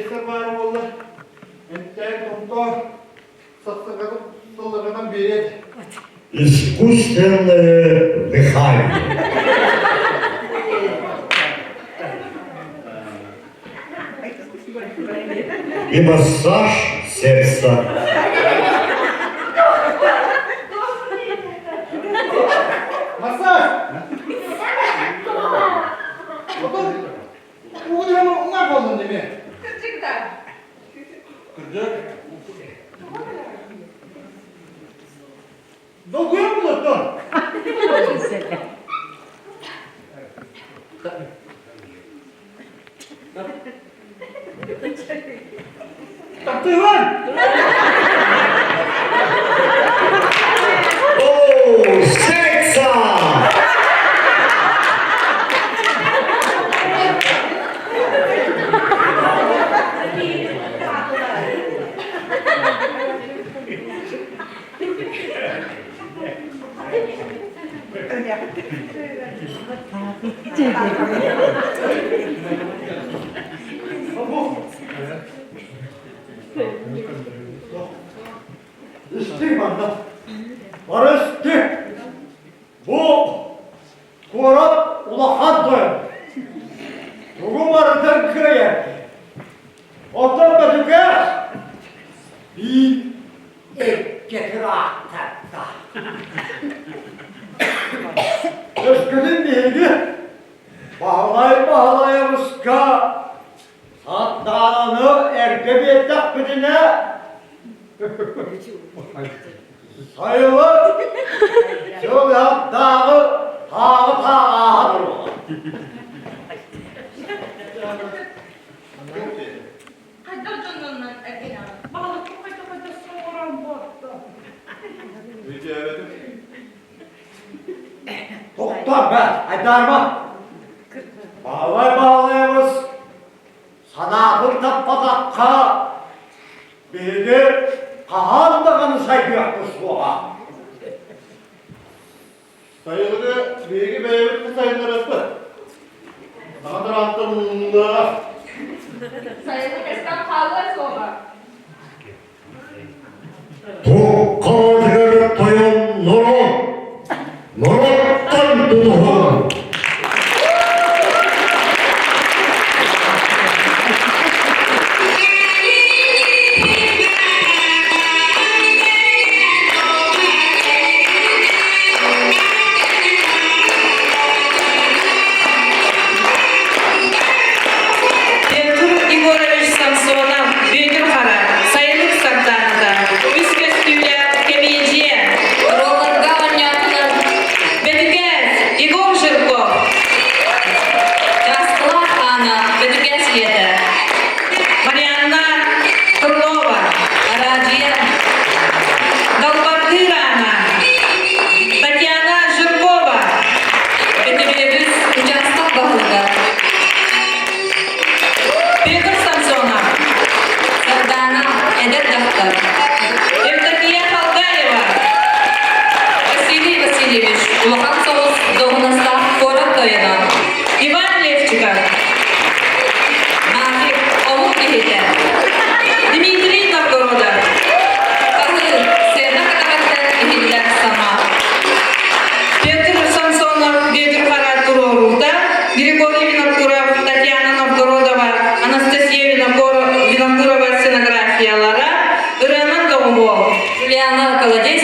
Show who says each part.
Speaker 1: eser var oldu. Entel tonto sılırıdan beri.
Speaker 2: Искусственное дыхание. И массаж сердца.
Speaker 1: Masaj! Bakın, bu ne yapalım değil mi?
Speaker 3: Kırcıklar.
Speaker 1: Kırcık. Dokuyor mu doktor? Taktı lan!
Speaker 2: О, секса!
Speaker 1: İstim anda. Barıştı. Bu kurat ulahandı. Bugün varıdan kırıya. Otan bedüke. Bir getir ahtatta. Özgürün neydi? Bağlayamızka. Hatta erkebiyetlik birine sayılır. Çok hattağı hağı
Speaker 3: Hadi canından Ergena. Balık koyda soğuran battı.
Speaker 1: Doktor be, aydarma. Bağlayamız. Sanatın tappadakka. Biri kahandağını saygıyakmış bu ha. Sayılırı bilgi beylikli sayılırı. Sana da rahattımda.
Speaker 3: Sayılık eskiden kaldılar sonra.
Speaker 2: То кадр твоем народ, народтан тудуган.
Speaker 4: Юлиана Колодец